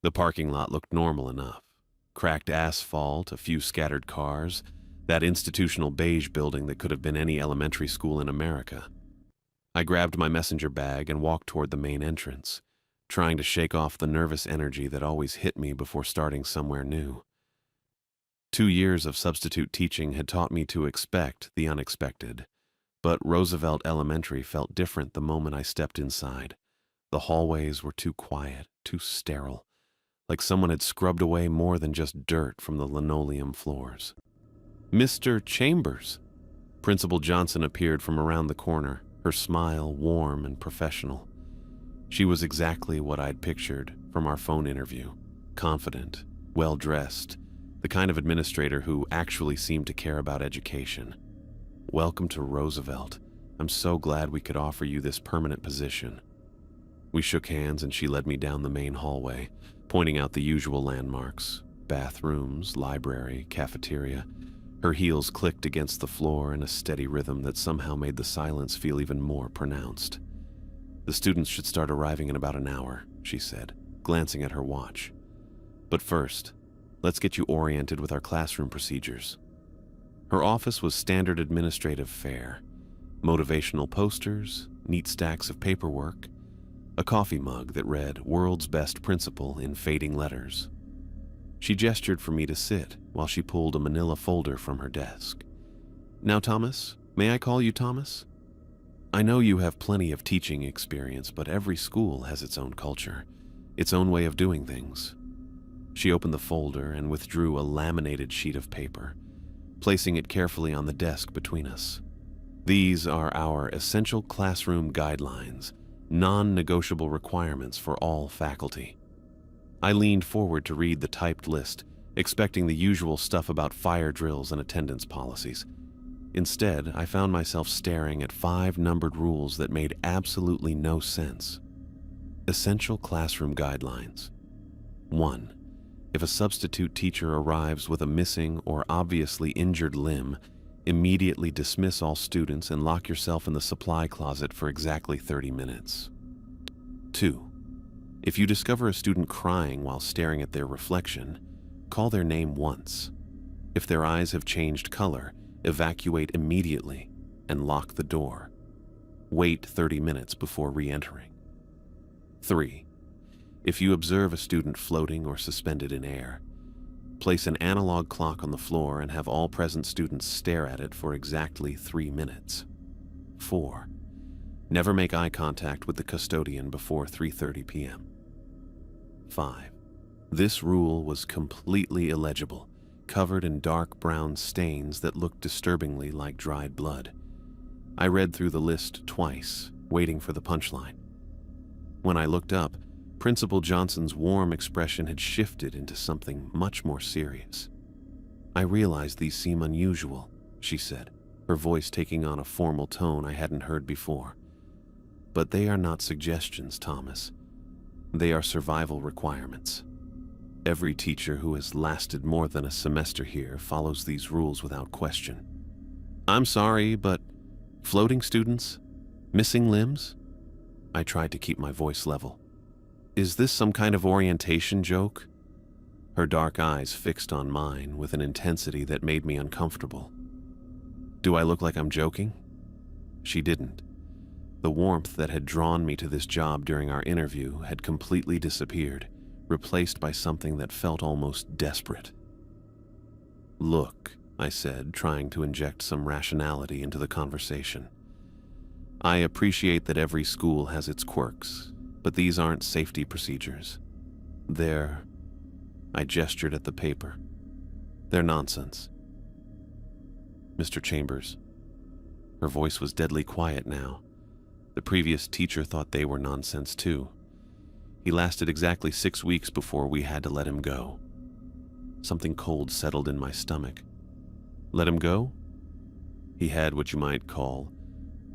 The parking lot looked normal enough. Cracked asphalt, a few scattered cars, that institutional beige building that could have been any elementary school in America. I grabbed my messenger bag and walked toward the main entrance, trying to shake off the nervous energy that always hit me before starting somewhere new. 2 years of substitute teaching had taught me to expect the unexpected, but Roosevelt Elementary felt different the moment I stepped inside. The hallways were too quiet, too sterile, like someone had scrubbed away more than just dirt from the linoleum floors. "Mr. Chambers!" Principal Johnson appeared from around the corner, her smile warm and professional. She was exactly what I'd pictured from our phone interview. Confident, well-dressed, the kind of administrator who actually seemed to care about education. "Welcome to Roosevelt. I'm so glad we could offer you this permanent position." We shook hands and she led me down the main hallway, pointing out the usual landmarks: bathrooms, library, cafeteria. Her heels clicked against the floor in a steady rhythm that somehow made the silence feel even more pronounced. "The students should start arriving in about an hour," she said, glancing at her watch. "But first, let's get you oriented with our classroom procedures." Her office was standard administrative fare: motivational posters, neat stacks of paperwork, a coffee mug that read "World's Best Principal" in fading letters. She gestured for me to sit while she pulled a manila folder from her desk. "Now, Thomas, may I call you Thomas? I know you have plenty of teaching experience, but every school has its own culture, its own way of doing things." She opened the folder and withdrew a laminated sheet of paper, placing it carefully on the desk between us. "These are our essential classroom guidelines, non-negotiable requirements for all faculty." I leaned forward to read the typed list, expecting the usual stuff about fire drills and attendance policies. Instead, I found myself staring at 5 numbered rules that made absolutely no sense. Essential classroom guidelines. 1. If a substitute teacher arrives with a missing or obviously injured limb, immediately dismiss all students and lock yourself in the supply closet for exactly 30 minutes. 2. If you discover a student crying while staring at their reflection, call their name once. If their eyes have changed color, evacuate immediately and lock the door. Wait 30 minutes before re-entering. 3. If you observe a student floating or suspended in air, place an analog clock on the floor and have all present students stare at it for exactly 3 minutes. 4. Never make eye contact with the custodian before 3:30 p.m. 5. This rule was completely illegible, covered in dark brown stains that looked disturbingly like dried blood. I read through the list twice, waiting for the punchline. When I looked up, Principal Johnson's warm expression had shifted into something much more serious. "I realize these seem unusual," she said, her voice taking on a formal tone I hadn't heard before. "But they are not suggestions, Thomas. They are survival requirements. Every teacher who has lasted more than a semester here follows these rules without question." "I'm sorry, but floating students? Missing limbs?" I tried to keep my voice level. "Is this some kind of orientation joke?" Her dark eyes fixed on mine with an intensity that made me uncomfortable. "Do I look like I'm joking?" She didn't. The warmth that had drawn me to this job during our interview had completely disappeared, replaced by something that felt almost desperate. "Look," I said, trying to inject some rationality into the conversation. "I appreciate that every school has its quirks, but these aren't safety procedures. They're..." I gestured at the paper. "They're nonsense." "Mr. Chambers." Her voice was deadly quiet now. The previous teacher thought they were nonsense too. He lasted exactly 6 weeks before we had to let him go. Something cold settled in my stomach. Let him go? He had what you might call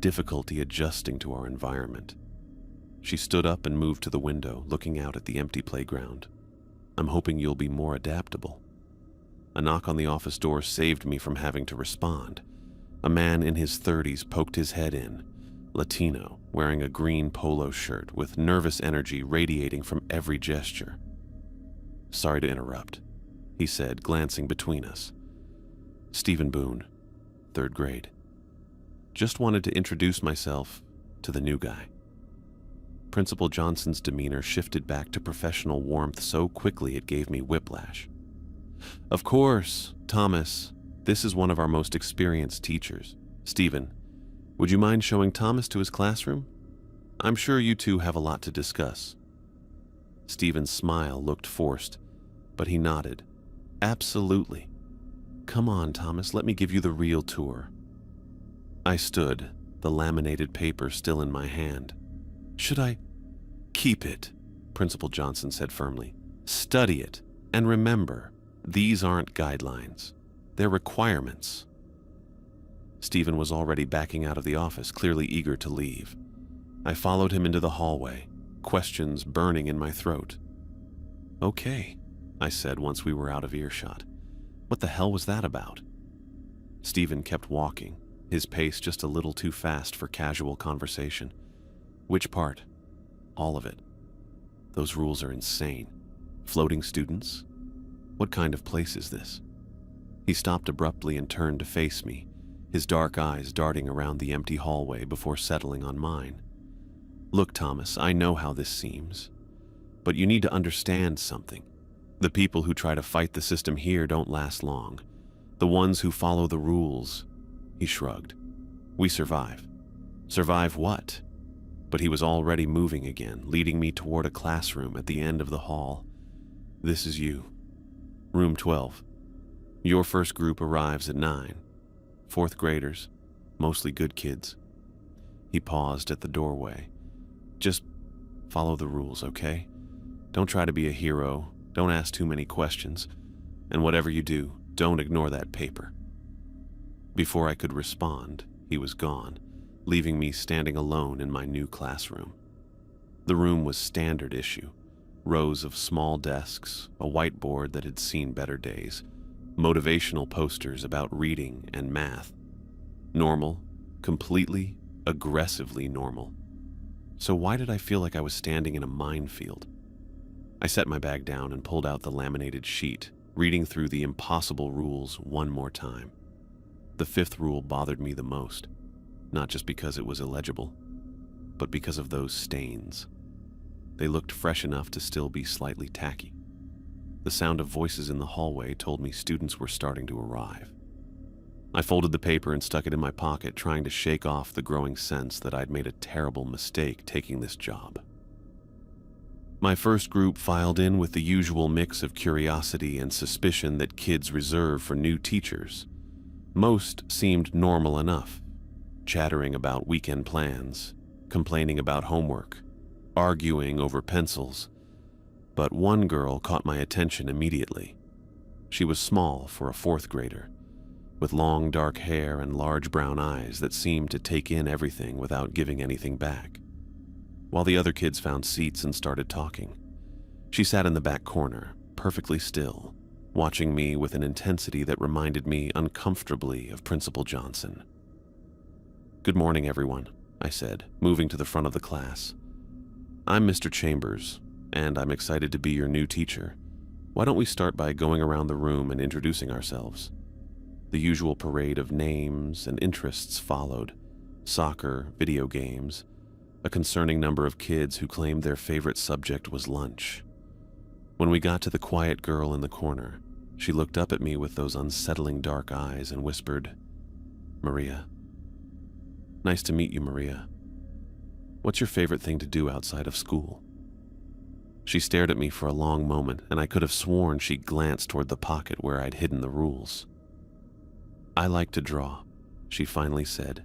difficulty adjusting to our environment. She stood up and moved to the window, looking out at the empty playground. "I'm hoping you'll be more adaptable." A knock on the office door saved me from having to respond. A man in his 30s poked his head in, Latino, wearing a green polo shirt with nervous energy radiating from every gesture. Sorry to interrupt, he said, glancing between us. Stephen Boone, 3rd grade. Just wanted to introduce myself to the new guy. Principal Johnson's demeanor shifted back to professional warmth so quickly it gave me whiplash. Of course, Thomas, this is one of our most experienced teachers. Stephen, would you mind showing Thomas to his classroom? I'm sure you two have a lot to discuss. Stephen's smile looked forced, but he nodded. Absolutely. Come on, Thomas, let me give you the real tour. I stood, the laminated paper still in my hand. Should I? Keep it, Principal Johnson said firmly. Study it, and remember, these aren't guidelines. They're requirements. Stephen was already backing out of the office, clearly eager to leave. I followed him into the hallway, questions burning in my throat. Okay, I said once we were out of earshot. What the hell was that about? Stephen kept walking, his pace just a little too fast for casual conversation. Which part? All of it. Those rules are insane. Floating students? What kind of place is this? He stopped abruptly and turned to face me, his dark eyes darting around the empty hallway before settling on mine. Look, Thomas, I know how this seems, but you need to understand something. The people who try to fight the system here don't last long. The ones who follow the rules, he shrugged. We survive. Survive what? But he was already moving again, leading me toward a classroom at the end of the hall. This is you. Room 12. Your first group arrives at 9. 4th graders, mostly good kids. He paused at the doorway. Just follow the rules, okay? Don't try to be a hero, don't ask too many questions, and whatever you do, don't ignore that paper. Before I could respond, he was gone, leaving me standing alone in my new classroom. The room was standard issue. Rows of small desks, a whiteboard that had seen better days, motivational posters about reading and math. Normal, completely, aggressively normal. So why did I feel like I was standing in a minefield? I set my bag down and pulled out the laminated sheet, reading through the impossible rules one more time. The 5th rule bothered me the most, not just because it was illegible, but because of those stains. They looked fresh enough to still be slightly tacky. The sound of voices in the hallway told me students were starting to arrive. I folded the paper and stuck it in my pocket, trying to shake off the growing sense that I'd made a terrible mistake taking this job. My first group filed in with the usual mix of curiosity and suspicion that kids reserve for new teachers. Most seemed normal enough, chattering about weekend plans, complaining about homework, arguing over pencils. But one girl caught my attention immediately. She was small for a 4th grader, with long dark hair and large brown eyes that seemed to take in everything without giving anything back. While the other kids found seats and started talking, she sat in the back corner, perfectly still, watching me with an intensity that reminded me uncomfortably of Principal Johnson. Good morning, everyone, I said, moving to the front of the class. I'm Mr. Chambers, and I'm excited to be your new teacher. Why don't we start by going around the room and introducing ourselves? The usual parade of names and interests followed. Soccer, video games, a concerning number of kids who claimed their favorite subject was lunch. When we got to the quiet girl in the corner, she looked up at me with those unsettling dark eyes and whispered, Maria. Nice to meet you, Maria. What's your favorite thing to do outside of school? She stared at me for a long moment, and I could have sworn she glanced toward the pocket where I'd hidden the rules. I like to draw, she finally said,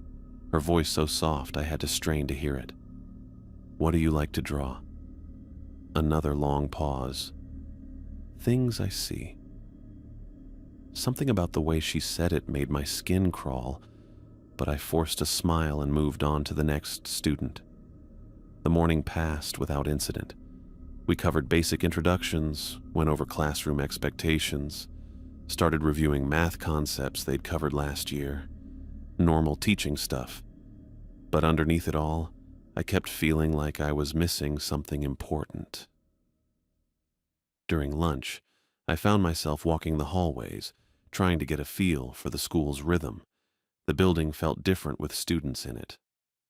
her voice so soft I had to strain to hear it. What do you like to draw? Another long pause. Things I see. Something about the way she said it made my skin crawl, but I forced a smile and moved on to the next student. The morning passed without incident. We covered basic introductions, went over classroom expectations, started reviewing math concepts they'd covered last year, normal teaching stuff. But underneath it all, I kept feeling like I was missing something important. During lunch, I found myself walking the hallways, trying to get a feel for the school's rhythm. The building felt different with students in it,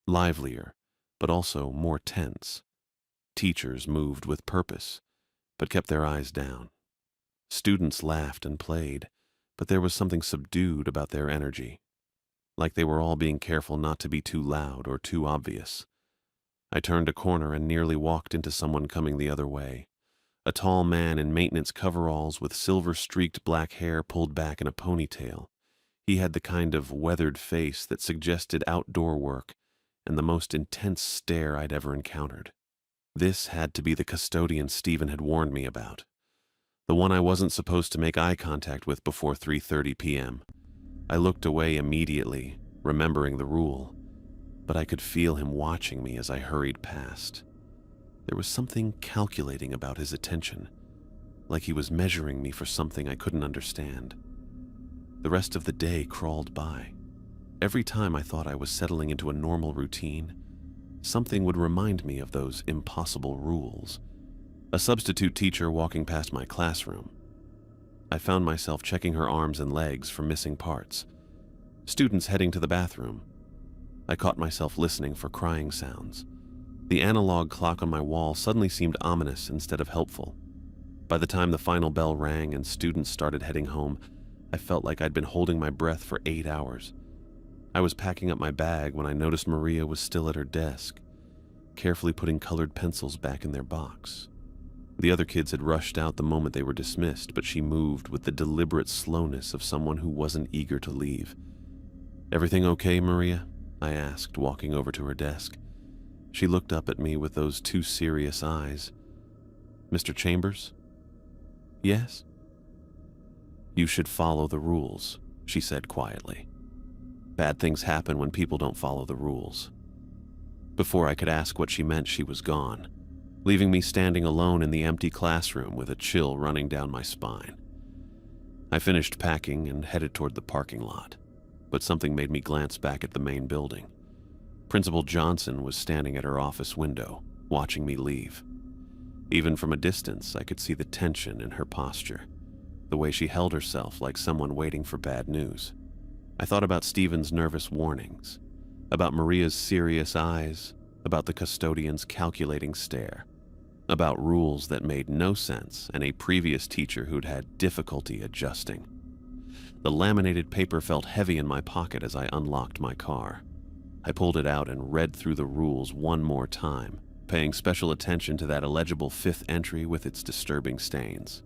livelier, but also more tense. Teachers moved with purpose, but kept their eyes down. Students laughed and played, but there was something subdued about their energy, like they were all being careful not to be too loud or too obvious. I turned a corner and nearly walked into someone coming the other way. A tall man in maintenance coveralls with silver-streaked black hair pulled back in a ponytail. He had the kind of weathered face that suggested outdoor work and the most intense stare I'd ever encountered. This had to be the custodian Stephen had warned me about, the one I wasn't supposed to make eye contact with before 3:30 p.m. I looked away immediately, remembering the rule, but I could feel him watching me as I hurried past. There was something calculating about his attention, like he was measuring me for something I couldn't understand. The rest of the day crawled by. Every time I thought I was settling into a normal routine, something would remind me of those impossible rules. A substitute teacher walking past my classroom. I found myself checking her arms and legs for missing parts. Students heading to the bathroom. I caught myself listening for crying sounds. The analog clock on my wall suddenly seemed ominous instead of helpful. By the time the final bell rang and students started heading home, I felt like I'd been holding my breath for 8 hours. I was packing up my bag when I noticed Maria was still at her desk, carefully putting colored pencils back in their box. The other kids had rushed out the moment they were dismissed, but she moved with the deliberate slowness of someone who wasn't eager to leave. "Everything okay, Maria?" I asked, walking over to her desk. She looked up at me with those two serious eyes. "Mr. Chambers?" "Yes?" "You should follow the rules," she said quietly. "Bad things happen when people don't follow the rules." Before I could ask what she meant, she was gone, leaving me standing alone in the empty classroom with a chill running down my spine. I finished packing and headed toward the parking lot, but something made me glance back at the main building. Principal Johnson was standing at her office window, watching me leave. Even from a distance, I could see the tension in her posture, the way she held herself like someone waiting for bad news. I thought about Stephen's nervous warnings, about Maria's serious eyes, about the custodian's calculating stare, about rules that made no sense and a previous teacher who'd had difficulty adjusting. The laminated paper felt heavy in my pocket as I unlocked my car. I pulled it out and read through the rules one more time, paying special attention to that illegible 5th entry with its disturbing stains.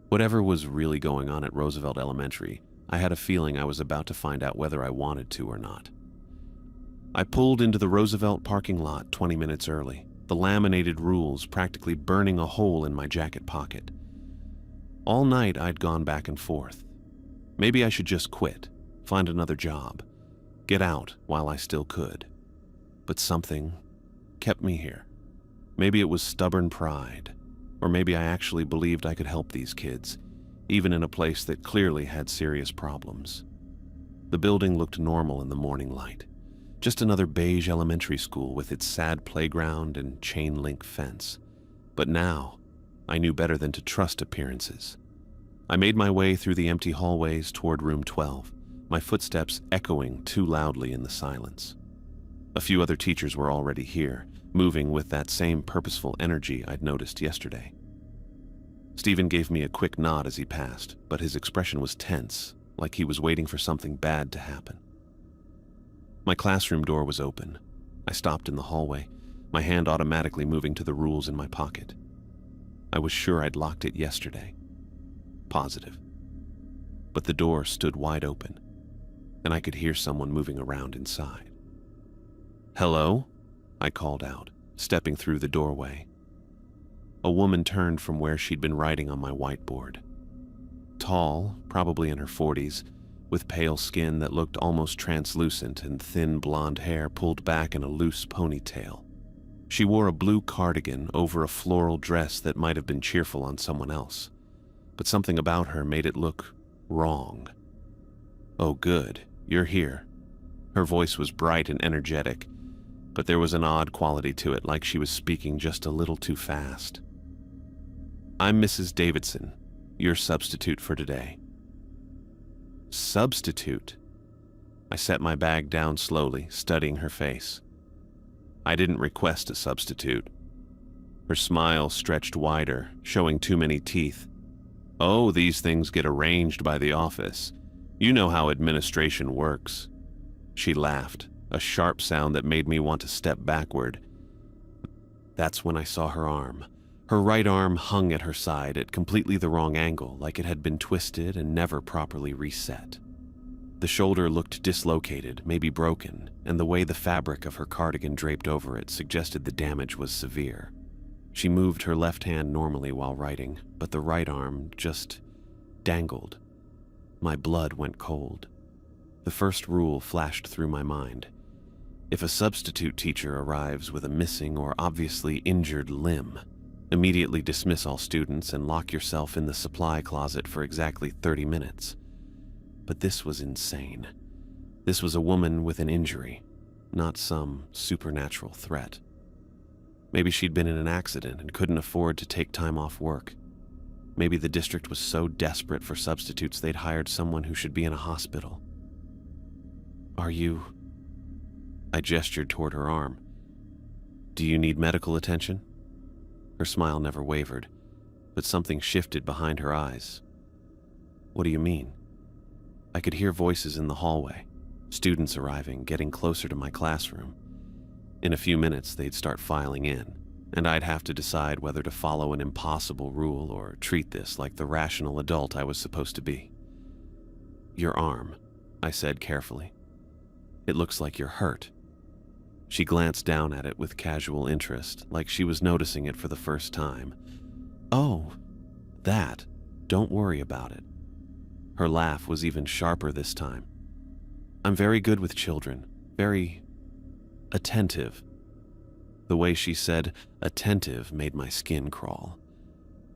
Whatever was really going on at Roosevelt Elementary, I had a feeling I was about to find out whether I wanted to or not. I pulled into the Roosevelt parking lot 20 minutes early, the laminated rules practically burning a hole in my jacket pocket. All night I'd gone back and forth. Maybe I should just quit, find another job, get out while I still could. But something kept me here. Maybe it was stubborn pride, or maybe I actually believed I could help these kids, even in a place that clearly had serious problems. The building looked normal in the morning light. Just another beige elementary school with its sad playground and chain-link fence. But now, I knew better than to trust appearances. I made my way through the empty hallways toward room 12, my footsteps echoing too loudly in the silence. A few other teachers were already here, moving with that same purposeful energy I'd noticed yesterday. Stephen gave me a quick nod as he passed, but his expression was tense, like he was waiting for something bad to happen. My classroom door was open. I stopped in the hallway, my hand automatically moving to the rules in my pocket. I was sure I'd locked it yesterday. Positive. But the door stood wide open, and I could hear someone moving around inside. "Hello?" I called out, stepping through the doorway. A woman turned from where she'd been writing on my whiteboard. Tall, probably in her 40s, with pale skin that looked almost translucent and thin blonde hair pulled back in a loose ponytail. She wore a blue cardigan over a floral dress that might have been cheerful on someone else, but something about her made it look wrong. "Oh good, you're here." Her voice was bright and energetic, but there was an odd quality to it, like she was speaking just a little too fast. I'm Mrs. Davidson, your substitute for today." Substitute? I set my bag down slowly, studying her face. I didn't request a substitute. Her smile stretched wider, showing too many teeth. "Oh, these things get arranged by the office. You know how administration works." She laughed, a sharp sound that made me want to step backward. That's when I saw her arm. Her right arm hung at her side at completely the wrong angle, like it had been twisted and never properly reset. The shoulder looked dislocated, maybe broken, and the way the fabric of her cardigan draped over it suggested the damage was severe. She moved her left hand normally while writing, but the right arm just dangled. My blood went cold. The first rule flashed through my mind. If a substitute teacher arrives with a missing or obviously injured limb, immediately dismiss all students and lock yourself in the supply closet for exactly 30 minutes. But this was insane. This was a woman with an injury, not some supernatural threat. Maybe she'd been in an accident and couldn't afford to take time off work. Maybe the district was so desperate for substitutes they'd hired someone who should be in a hospital. "Are you?" I gestured toward her arm. "Do you need medical attention?" Her smile never wavered, but something shifted behind her eyes. "What do you mean?" I could hear voices in the hallway, students arriving, getting closer to my classroom. In a few minutes, they'd start filing in, and I'd have to decide whether to follow an impossible rule or treat this like the rational adult I was supposed to be. "Your arm," I said carefully. "It looks like you're hurt." She glanced down at it with casual interest, like she was noticing it for the first time. "Oh, that. Don't worry about it." Her laugh was even sharper this time. "I'm very good with children, very attentive." The way she said attentive made my skin crawl.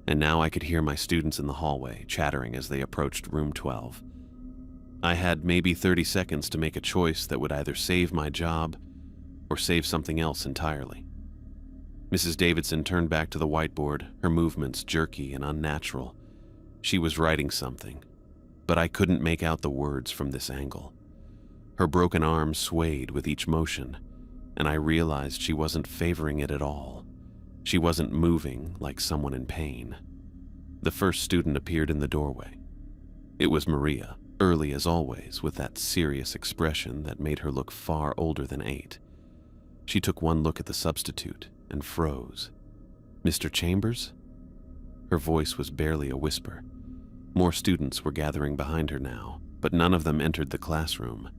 And now I could hear my students in the hallway chattering as they approached room 12. I had maybe 30 seconds to make a choice that would either save my job or save something else entirely. Mrs. Davidson turned back to the whiteboard, her movements jerky and unnatural. She was writing something, but I couldn't make out the words from this angle. Her broken arm swayed with each motion, and I realized she wasn't favoring it at all. She wasn't moving like someone in pain. The first student appeared in the doorway. It was Maria, early as always, with that serious expression that made her look far older than 8. She took one look at the substitute and froze. "Mr. Chambers?" Her voice was barely a whisper. More students were gathering behind her now, but none of them entered the classroom.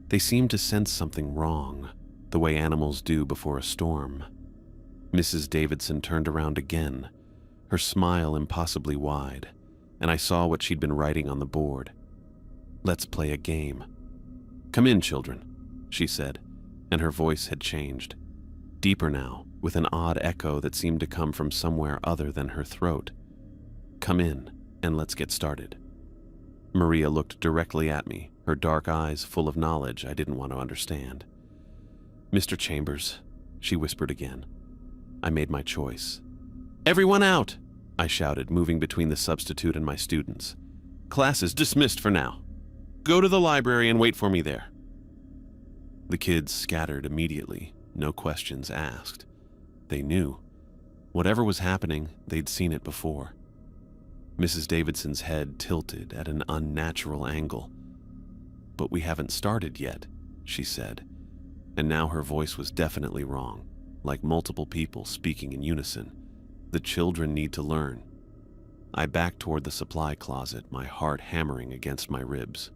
They seemed to sense something wrong, the way animals do before a storm. Mrs. Davidson turned around again, her smile impossibly wide, and I saw what she'd been writing on the board. "Let's play a game." "Come in, children," she said, and her voice had changed. Deeper now, with an odd echo that seemed to come from somewhere other than her throat. "Come in, and let's get started." Maria looked directly at me, her dark eyes full of knowledge I didn't want to understand. "Mr. Chambers," she whispered again. I made my choice. "Everyone out!" I shouted, moving between the substitute and my students. "Class is dismissed for now. Go to the library and wait for me there." The kids scattered immediately, no questions asked. They knew. Whatever was happening, they'd seen it before. Mrs. Davidson's head tilted at an unnatural angle. "But we haven't started yet," she said, and now her voice was definitely wrong, like multiple people speaking in unison. "The children need to learn." I backed toward the supply closet, my heart hammering against my ribs.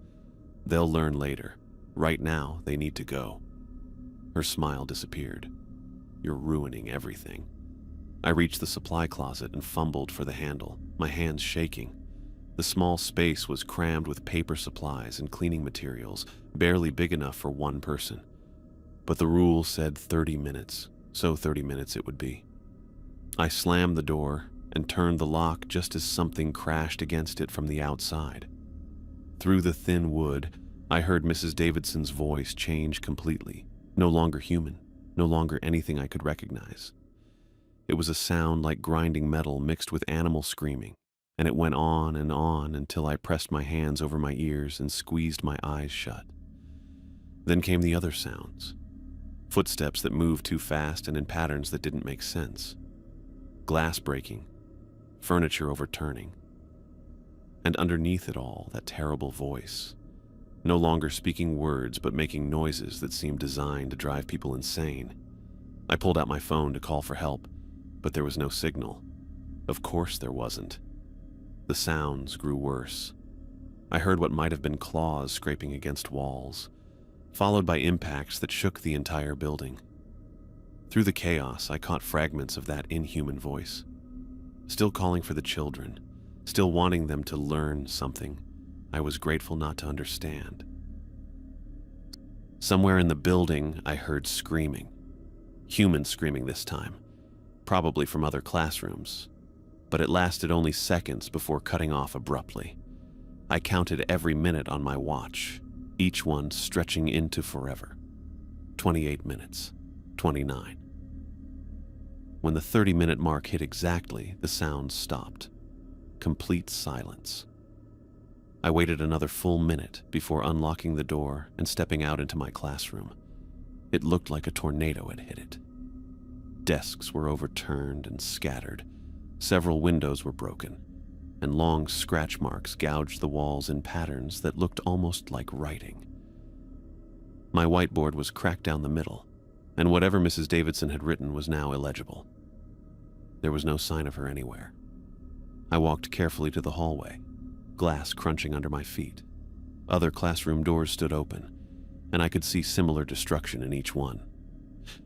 "They'll learn later. Right now, they need to go." Her smile disappeared. "You're ruining everything." I reached the supply closet and fumbled for the handle, my hands shaking. The small space was crammed with paper supplies and cleaning materials, barely big enough for one person. But the rule said 30 minutes, so 30 minutes it would be. I slammed the door and turned the lock just as something crashed against it from the outside. Through the thin wood, I heard Mrs. Davidson's voice change completely, no longer human, no longer anything I could recognize. It was a sound like grinding metal mixed with animal screaming, and it went on and on until I pressed my hands over my ears and squeezed my eyes shut. Then came the other sounds. Footsteps that moved too fast and in patterns that didn't make sense. Glass breaking, furniture overturning. And underneath it all, that terrible voice, no longer speaking words but making noises that seemed designed to drive people insane. I pulled out my phone to call for help, but there was no signal. Of course there wasn't. The sounds grew worse. I heard what might have been claws scraping against walls, followed by impacts that shook the entire building. Through the chaos, I caught fragments of that inhuman voice, still calling for the children, still wanting them to learn something I was grateful not to understand. Somewhere in the building, I heard screaming. Human screaming this time, probably from other classrooms, but it lasted only seconds before cutting off abruptly. I counted every minute on my watch, each one stretching into forever. 28 minutes, 29. When the 30-minute mark hit exactly, the sound stopped. Complete silence. I waited another full minute before unlocking the door and stepping out into my classroom. It looked like a tornado had hit it. Desks were overturned and scattered. Several windows were broken, and long scratch marks gouged the walls in patterns that looked almost like writing. My whiteboard was cracked down the middle, and whatever Mrs. Davidson had written was now illegible. There was no sign of her anywhere. I walked carefully to the hallway, glass crunching under my feet. Other classroom doors stood open, and I could see similar destruction in each one.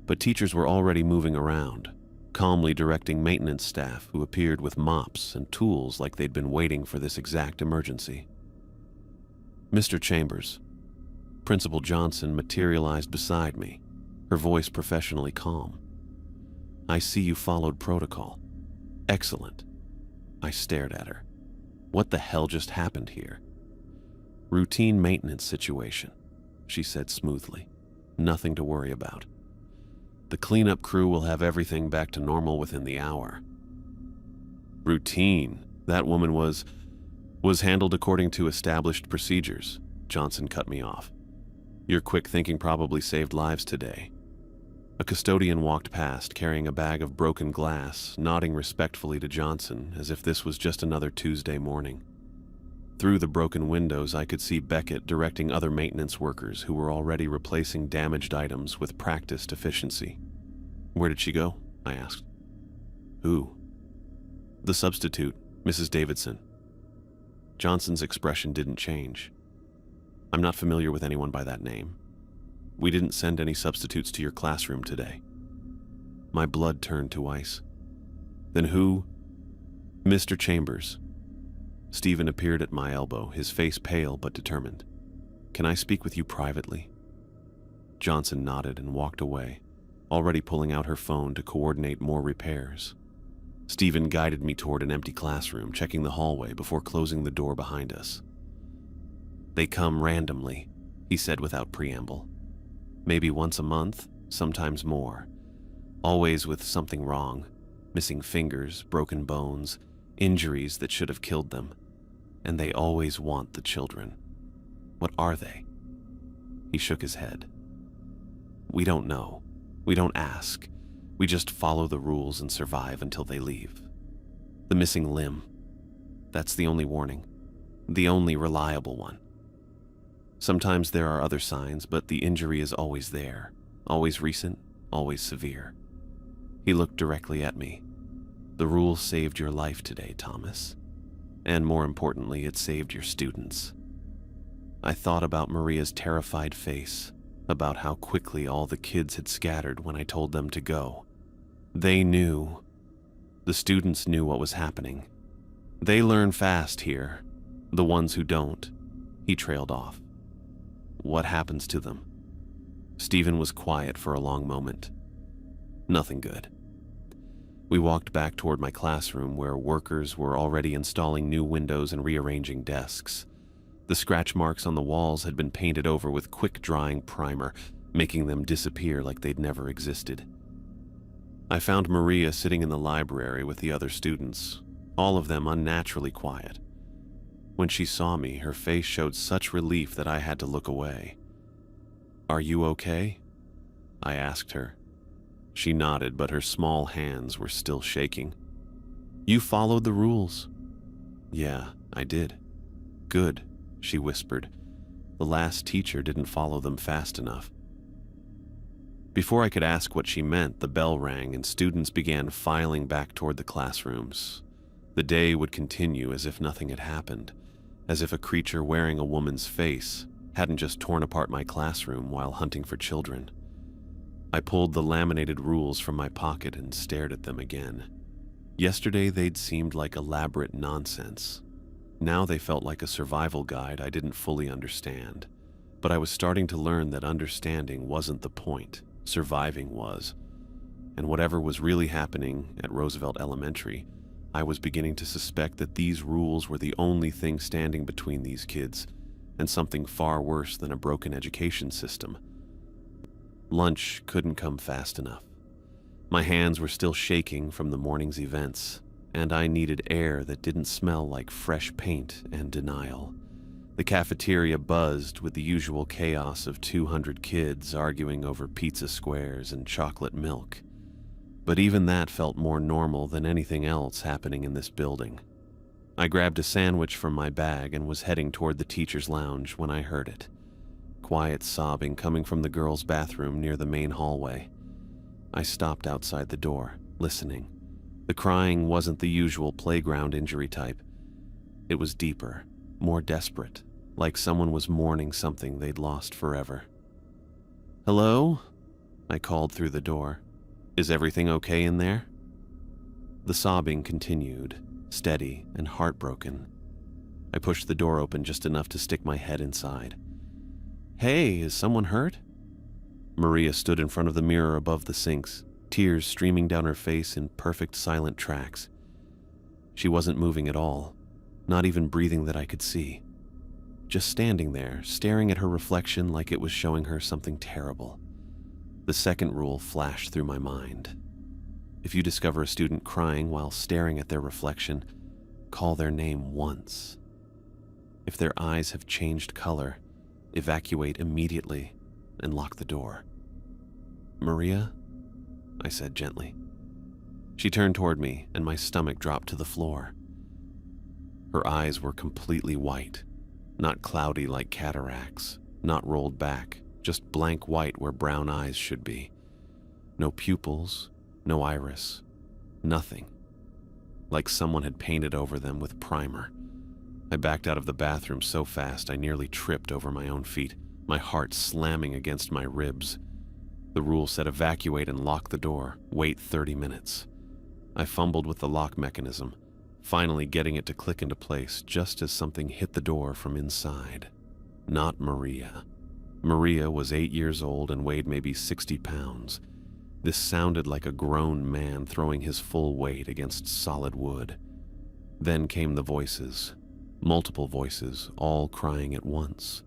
But teachers were already moving around, calmly directing maintenance staff who appeared with mops and tools like they'd been waiting for this exact emergency. Mr. Chambers, Principal Johnson, materialized beside me, her voice professionally calm. "I see you followed protocol. Excellent." I stared at her. What the hell just happened here? "Routine maintenance situation," she said smoothly. "Nothing to worry about. The cleanup crew will have everything back to normal within the hour." Routine? That woman was handled according to established procedures. Johnson cut me off. "Your quick thinking probably saved lives today." A custodian walked past carrying a bag of broken glass, nodding respectfully to Johnson as if this was just another Tuesday morning. Through the broken windows, I could see Beckett directing other maintenance workers who were already replacing damaged items with practiced efficiency. "Where did she go?" I asked. "Who?" "The substitute, Mrs. Davidson." Johnson's expression didn't change. "I'm not familiar with anyone by that name. We didn't send any substitutes to your classroom today." My blood turned to ice. "Then who?" "Mr. Chambers." Stephen appeared at my elbow, his face pale but determined. "Can I speak with you privately?" Johnson nodded and walked away, already pulling out her phone to coordinate more repairs. Stephen guided me toward an empty classroom, checking the hallway before closing the door behind us. "They come randomly," he said without preamble. "Maybe once a month, sometimes more. Always with something wrong. Missing fingers, broken bones, injuries that should have killed them. And they always want the children. What are they?" He shook his head. "We don't know. We don't ask. We just follow the rules and survive until they leave. The missing limb. That's the only warning. The only reliable one. Sometimes there are other signs, but the injury is always there. Always recent, always severe." He looked directly at me. "The rule saved your life today, Thomas. And more importantly, it saved your students." I thought about Maria's terrified face, about how quickly all the kids had scattered when I told them to go. They knew. The students knew what was happening. They learn fast here. The ones who don't. He trailed off. What happens to them? Stephen was quiet for a long moment. Nothing good. We walked back toward my classroom where workers were already installing new windows and rearranging desks. The scratch marks on the walls had been painted over with quick-drying primer, making them disappear like they'd never existed. I found Maria sitting in the library with the other students, all of them unnaturally quiet. When she saw me, her face showed such relief that I had to look away. "Are you okay?" I asked her. She nodded, but her small hands were still shaking. "You followed the rules." "Yeah, I did." "Good," she whispered. "The last teacher didn't follow them fast enough." Before I could ask what she meant, the bell rang and students began filing back toward the classrooms. The day would continue as if nothing had happened, as if a creature wearing a woman's face hadn't just torn apart my classroom while hunting for children. I pulled the laminated rules from my pocket and stared at them again. Yesterday they'd seemed like elaborate nonsense. Now they felt like a survival guide I didn't fully understand. But I was starting to learn that understanding wasn't the point, surviving was. And whatever was really happening at Roosevelt Elementary, I was beginning to suspect that these rules were the only thing standing between these kids and something far worse than a broken education system. Lunch couldn't come fast enough. My hands were still shaking from the morning's events, and I needed air that didn't smell like fresh paint and denial. The cafeteria buzzed with the usual chaos of 200 kids arguing over pizza squares and chocolate milk. But even that felt more normal than anything else happening in this building. I grabbed a sandwich from my bag and was heading toward the teacher's lounge when I heard it. Quiet sobbing coming from the girls' bathroom near the main hallway. I stopped outside the door, listening. The crying wasn't the usual playground injury type. It was deeper, more desperate, like someone was mourning something they'd lost forever. "Hello?" I called through the door. "Is everything okay in there?" The sobbing continued, steady and heartbroken. I pushed the door open just enough to stick my head inside. "Hey, is someone hurt?" Maria stood in front of the mirror above the sinks, tears streaming down her face in perfect silent tracks. She wasn't moving at all, not even breathing that I could see. Just standing there, staring at her reflection like it was showing her something terrible. The second rule flashed through my mind. If you discover a student crying while staring at their reflection, call their name once. If their eyes have changed color, evacuate immediately and lock the door. "Maria?" I said gently. She turned toward me and my stomach dropped to the floor. Her eyes were completely white, not cloudy like cataracts, not rolled back, just blank white where brown eyes should be. No pupils, no iris, nothing. Like someone had painted over them with primer. I backed out of the bathroom so fast I nearly tripped over my own feet, my heart slamming against my ribs. The rule said evacuate and lock the door, wait 30 minutes. I fumbled with the lock mechanism, finally getting it to click into place just as something hit the door from inside. Not Maria. Maria was 8 years old and weighed maybe 60 pounds. This sounded like a grown man throwing his full weight against solid wood. Then came the voices. Multiple voices, all crying at once.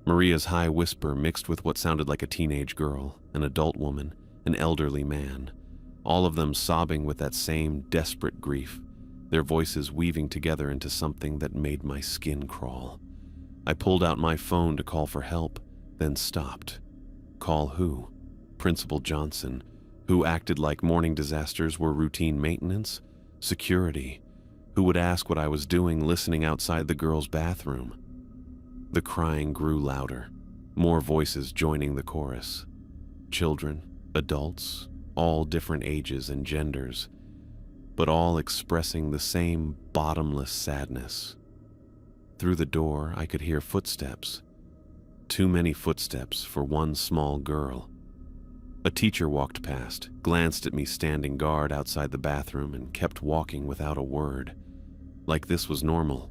Maria's high whisper mixed with what sounded like a teenage girl, an adult woman, an elderly man. All of them sobbing with that same desperate grief, their voices weaving together into something that made my skin crawl. I pulled out my phone to call for help, then stopped. Call who? Principal Johnson, who acted like morning disasters were routine maintenance? Security, who would ask what I was doing listening outside the girls' bathroom? The crying grew louder, more voices joining the chorus. Children, adults, all different ages and genders, but all expressing the same bottomless sadness. Through the door, I could hear footsteps. Too many footsteps for one small girl. A teacher walked past, glanced at me standing guard outside the bathroom, and kept walking without a word. Like this was normal.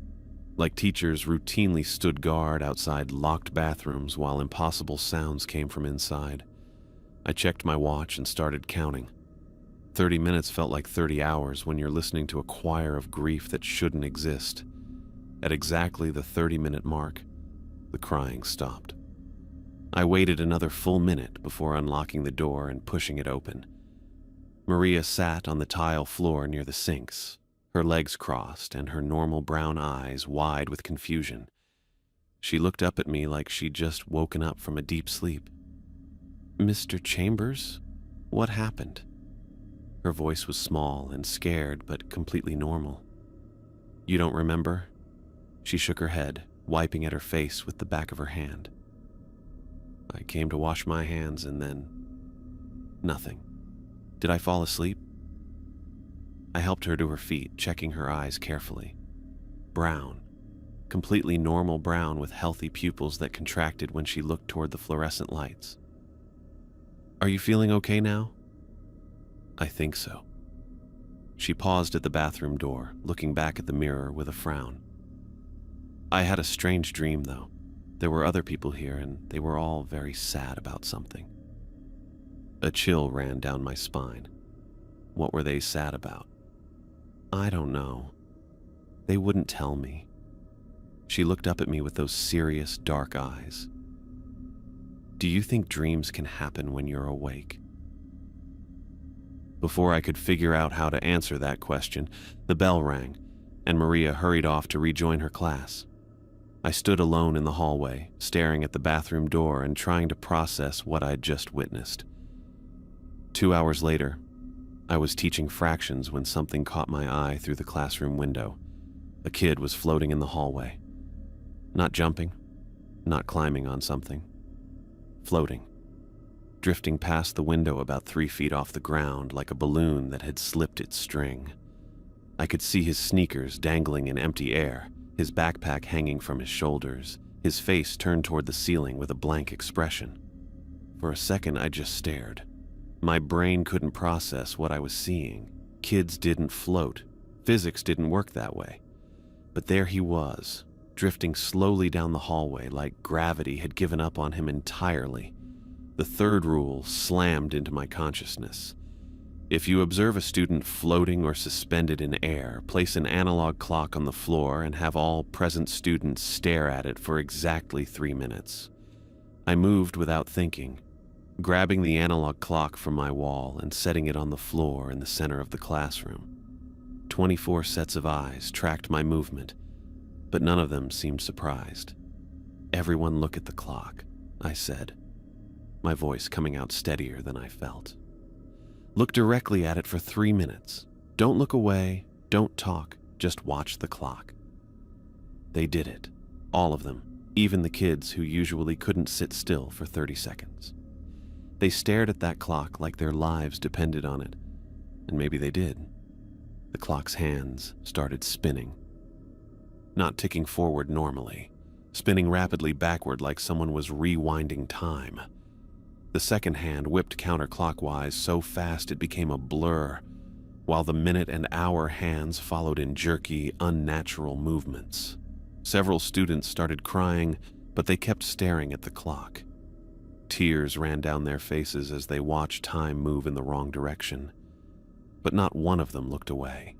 Like teachers routinely stood guard outside locked bathrooms while impossible sounds came from inside. I checked my watch and started counting. 30 minutes felt like 30 hours when you're listening to a choir of grief that shouldn't exist. At exactly the 30-minute mark, the crying stopped. I waited another full minute before unlocking the door and pushing it open. Maria sat on the tile floor near the sinks, her legs crossed and her normal brown eyes wide with confusion. She looked up at me like she'd just woken up from a deep sleep. "Mr. Chambers? What happened?" Her voice was small and scared, but completely normal. "You don't remember?" She shook her head, wiping at her face with the back of her hand. "I came to wash my hands and then... nothing. Did I fall asleep?" I helped her to her feet, checking her eyes carefully. Brown. Completely normal brown with healthy pupils that contracted when she looked toward the fluorescent lights. "Are you feeling okay now?" "I think so." She paused at the bathroom door, looking back at the mirror with a frown. "I had a strange dream, though. There were other people here, and they were all very sad about something." A chill ran down my spine. What were they sad about? "I don't know. They wouldn't tell me." She looked up at me with those serious, dark eyes. "Do you think dreams can happen when you're awake?" Before I could figure out how to answer that question, the bell rang, and Maria hurried off to rejoin her class. I stood alone in the hallway, staring at the bathroom door and trying to process what I'd just witnessed. 2 hours later, I was teaching fractions when something caught my eye through the classroom window. A kid was floating in the hallway. Not jumping, not climbing on something. Floating. Drifting past the window about 3 feet off the ground like a balloon that had slipped its string. I could see his sneakers dangling in empty air, his backpack hanging from his shoulders, his face turned toward the ceiling with a blank expression. For a second, I just stared. My brain couldn't process what I was seeing. Kids didn't float. Physics didn't work that way. But there he was, drifting slowly down the hallway like gravity had given up on him entirely. The third rule slammed into my consciousness. If you observe a student floating or suspended in air, place an analog clock on the floor and have all present students stare at it for exactly 3 minutes. I moved without thinking, grabbing the analog clock from my wall and setting it on the floor in the center of the classroom. 24 sets of eyes tracked my movement, but none of them seemed surprised. "Everyone look at the clock," I said, my voice coming out steadier than I felt. "Look directly at it for 3 minutes. Don't look away, don't talk, just watch the clock." They did it, all of them, even the kids who usually couldn't sit still for 30 seconds. They stared at that clock like their lives depended on it, and maybe they did. The clock's hands started spinning. Not ticking forward normally, spinning rapidly backward like someone was rewinding time. The second hand whipped counterclockwise so fast it became a blur, while the minute and hour hands followed in jerky, unnatural movements. Several students started crying, but they kept staring at the clock. Tears ran down their faces as they watched time move in the wrong direction, but not one of them looked away.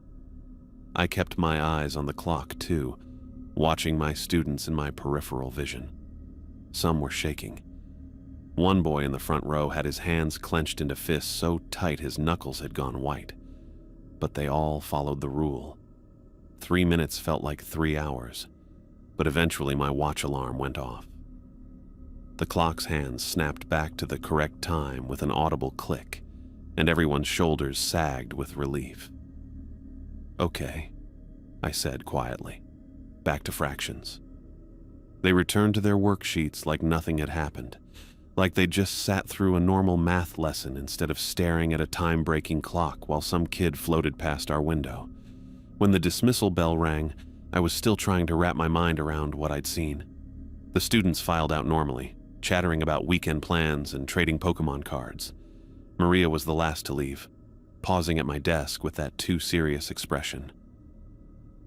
I kept my eyes on the clock too, watching my students in my peripheral vision. Some were shaking. One boy in the front row had his hands clenched into fists so tight his knuckles had gone white. But they all followed the rule. 3 minutes felt like 3 hours, but eventually my watch alarm went off. The clock's hands snapped back to the correct time with an audible click, and everyone's shoulders sagged with relief. "Okay," I said quietly. "Back to fractions." They returned to their worksheets like nothing had happened, like they just sat through a normal math lesson instead of staring at a time-breaking clock while some kid floated past our window. When the dismissal bell rang, I was still trying to wrap my mind around what I'd seen. The students filed out normally, chattering about weekend plans and trading Pokemon cards. Maria was the last to leave, pausing at my desk with that too serious expression.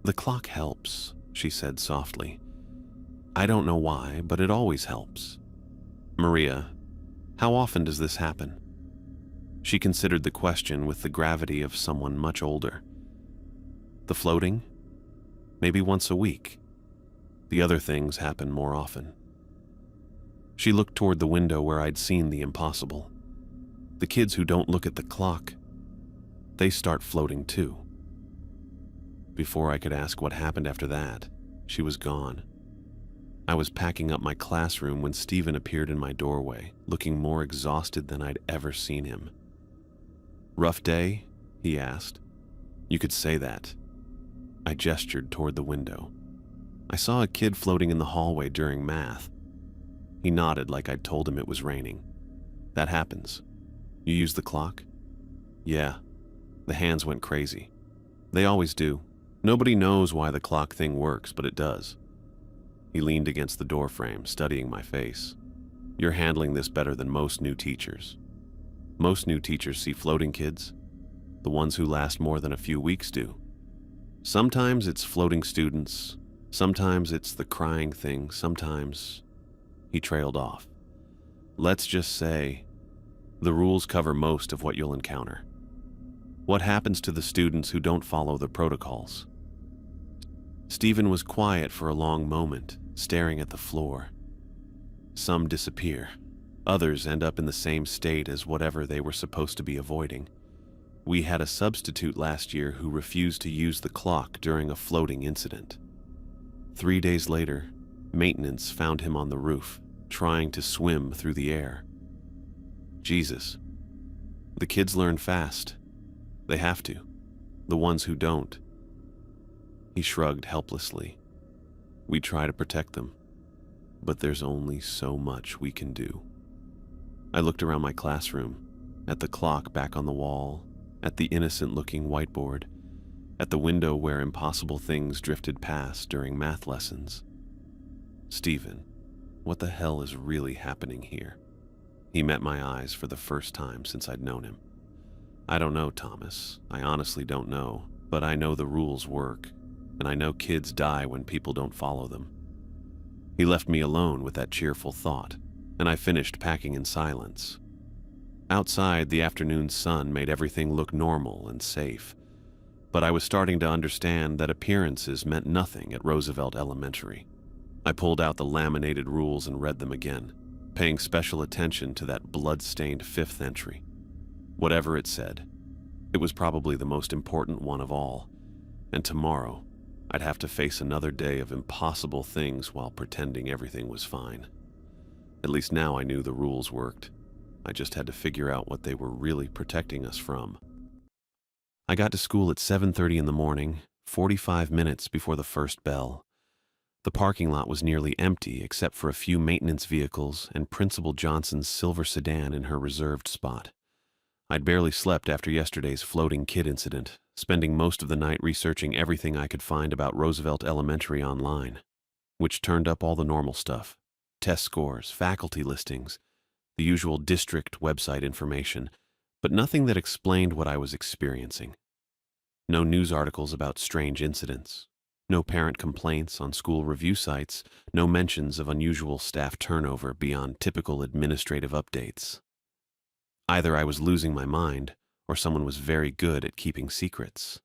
"The clock helps," she said softly. "I don't know why, but it always helps." "Maria, how often does this happen?" She considered the question with the gravity of someone much older. "The floating? Maybe once a week. The other things happen more often." She looked toward the window where I'd seen the impossible. The kids who don't look at the clock, they start floating too. Before I could ask what happened after that, she was gone. I was packing up my classroom when Stephen appeared in my doorway, looking more exhausted than I'd ever seen him. "Rough day?" he asked. "You could say that." I gestured toward the window. I saw a kid floating in the hallway during math. He nodded like I'd told him it was raining. "That happens. You use the clock?" "Yeah." The hands went crazy. "They always do. Nobody knows why the clock thing works, but it does." He leaned against the doorframe, studying my face. "You're handling this better than most new teachers. Most new teachers see floating kids. The ones who last more than a few weeks do. Sometimes it's floating students. Sometimes it's the crying thing. Sometimes..." He trailed off. "Let's just say, the rules cover most of what you'll encounter. What happens to the students who don't follow the protocols?" Stephen was quiet for a long moment, staring at the floor. "Some disappear. Others end up in the same state as whatever they were supposed to be avoiding. We had a substitute last year who refused to use the clock during a floating incident. 3 days later, maintenance found him on the roof, trying to swim through the air. Jesus. The kids learn fast. They have to. The ones who don't." He shrugged helplessly. "We try to protect them, but there's only so much we can do." I looked around my classroom, at the clock back on the wall, at the innocent-looking whiteboard, at the window where impossible things drifted past during math lessons. "Stephen, what the hell is really happening here?" He met my eyes for the first time since I'd known him. "I don't know, Thomas. I honestly don't know, but I know the rules work, and I know kids die when people don't follow them." He left me alone with that cheerful thought, and I finished packing in silence. Outside, the afternoon sun made everything look normal and safe, but I was starting to understand that appearances meant nothing at Roosevelt Elementary. I pulled out the laminated rules and read them again, paying special attention to that blood-stained 5th entry. Whatever it said, it was probably the most important one of all, and tomorrow I'd have to face another day of impossible things while pretending everything was fine. At least now I knew the rules worked. I just had to figure out what they were really protecting us from. I got to school at 7:30 in the morning, 45 minutes before the first bell. The parking lot was nearly empty except for a few maintenance vehicles and Principal Johnson's silver sedan in her reserved spot. I'd barely slept after yesterday's floating kid incident, spending most of the night researching everything I could find about Roosevelt Elementary online, which turned up all the normal stuff: test scores, faculty listings, the usual district website information, but nothing that explained what I was experiencing. No news articles about strange incidents, no parent complaints on school review sites, no mentions of unusual staff turnover beyond typical administrative updates. Either I was losing my mind, or someone was very good at keeping secrets.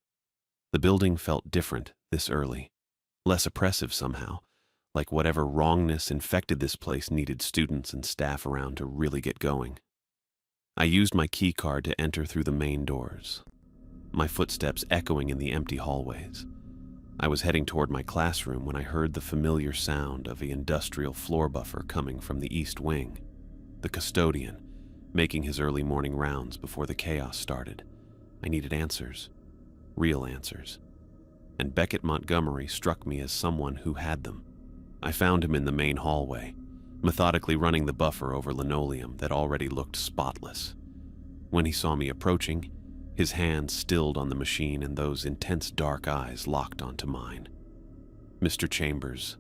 The building felt different this early, less oppressive somehow, like whatever wrongness infected this place needed students and staff around to really get going. I used my key card to enter through the main doors, my footsteps echoing in the empty hallways. I was heading toward my classroom when I heard the familiar sound of the industrial floor buffer coming from the east wing. The custodian, making his early morning rounds before the chaos started. I needed answers, real answers. And Beckett Montgomery struck me as someone who had them. I found him in the main hallway, methodically running the buffer over linoleum that already looked spotless. When he saw me approaching, his hand stilled on the machine and those intense dark eyes locked onto mine. "Mr. Chambers."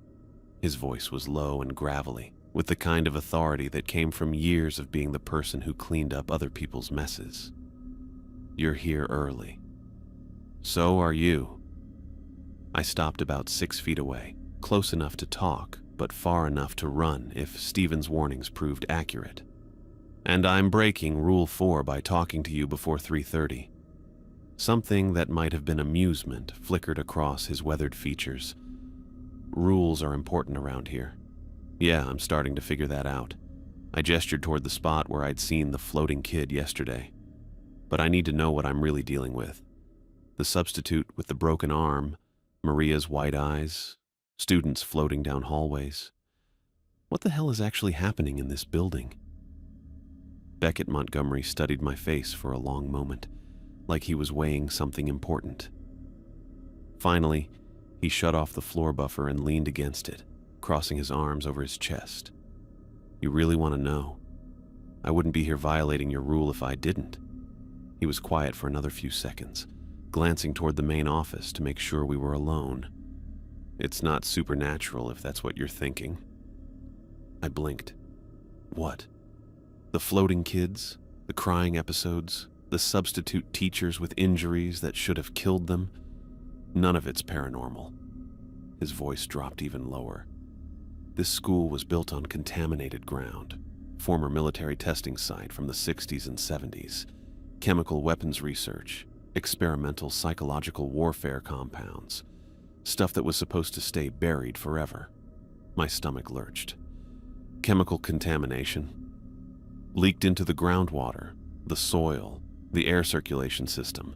His voice was low and gravelly, with the kind of authority that came from years of being the person who cleaned up other people's messes. "You're here early." "So are you." I stopped about 6 feet away, close enough to talk, but far enough to run if Stephen's warnings proved accurate. "And I'm breaking Rule 4 by talking to you before 3:30. Something that might have been amusement flickered across his weathered features. "Rules are important around here." "Yeah, I'm starting to figure that out." I gestured toward the spot where I'd seen the floating kid yesterday. but I need to know what I'm really dealing with. The substitute with the broken arm, Maria's white eyes, students floating down hallways. What the hell is actually happening in this building? Beckett Montgomery studied my face for a long moment, like he was weighing something important. Finally, he shut off the floor buffer and leaned against it, crossing his arms over his chest. You really want to know? I wouldn't be here violating your rule if I didn't. He was quiet for another few seconds, glancing toward the main office to make sure we were alone. It's not supernatural if that's what you're thinking. I blinked. What? The floating kids? The crying episodes? The substitute teachers with injuries that should have killed them? None of it's paranormal. His voice dropped even lower. This school was built on contaminated ground, former military testing site from the 60s and 70s, chemical weapons research, experimental psychological warfare compounds, stuff that was supposed to stay buried forever. My stomach lurched. Chemical contamination. Leaked into the groundwater, the soil, the air circulation system.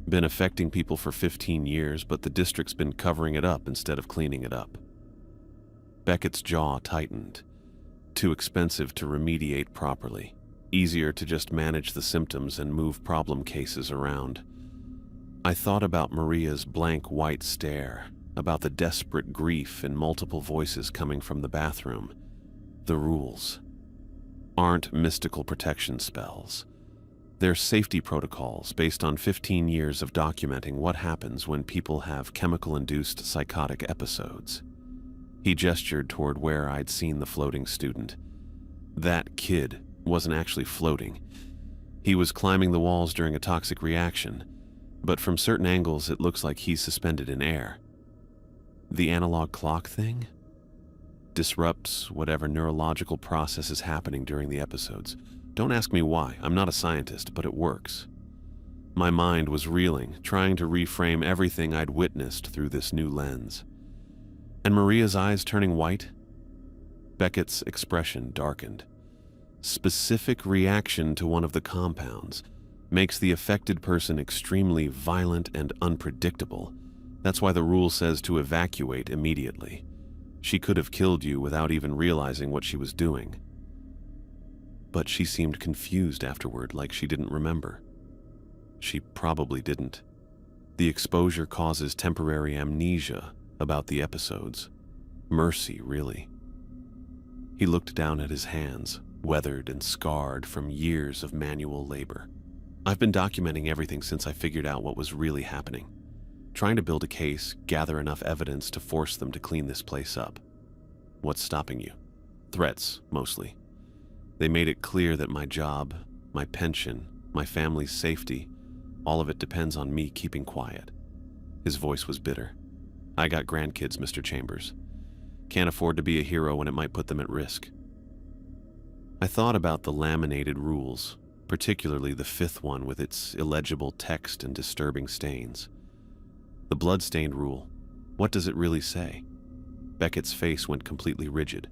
Been affecting people for 15 years, but the district's been covering it up instead of cleaning it up. Beckett's jaw tightened. Too expensive to remediate properly. Easier to just manage the symptoms and move problem cases around. I thought about Maria's blank white stare, about the desperate grief in multiple voices coming from the bathroom. The rules aren't mystical protection spells. They're safety protocols based on 15 years of documenting what happens when people have chemical-induced psychotic episodes. He gestured toward where I'd seen the floating student. That kid wasn't actually floating. He was climbing the walls during a toxic reaction, but from certain angles it looks like he's suspended in air. The analog clock thing disrupts whatever neurological process is happening during the episodes. Don't ask me why, I'm not a scientist, but it works. My mind was reeling, trying to reframe everything I'd witnessed through this new lens. And Maria's eyes turning white? Beckett's expression darkened. Specific reaction to one of the compounds makes the affected person extremely violent and unpredictable. That's why the rule says to evacuate immediately. She could have killed you without even realizing what she was doing. But she seemed confused afterward, like she didn't remember. She probably didn't. The exposure causes temporary amnesia about the episodes. Mercy, really. He looked down at his hands, weathered and scarred from years of manual labor. I've been documenting everything since I figured out what was really happening. Trying to build a case, gather enough evidence to force them to clean this place up. What's stopping you? Threats, mostly. They made it clear that my job, my pension, my family's safety, all of it depends on me keeping quiet. His voice was bitter. I got grandkids, Mr. Chambers. Can't afford to be a hero when it might put them at risk. I thought about the laminated rules, particularly the fifth one with its illegible text and disturbing stains. The blood-stained rule, what does it really say? Beckett's face went completely rigid.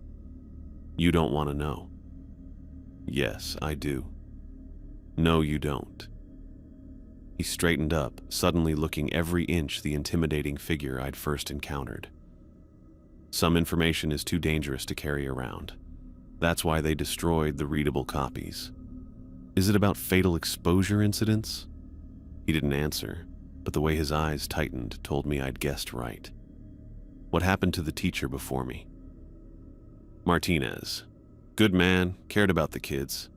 You don't want to know. Yes, I do. No, you don't. He straightened up, suddenly looking every inch the intimidating figure I'd first encountered. Some information is too dangerous to carry around. That's why they destroyed the readable copies. Is it about fatal exposure incidents? He didn't answer, but the way his eyes tightened told me I'd guessed right. What happened to the teacher before me? Martinez. Good man, cared about the kids.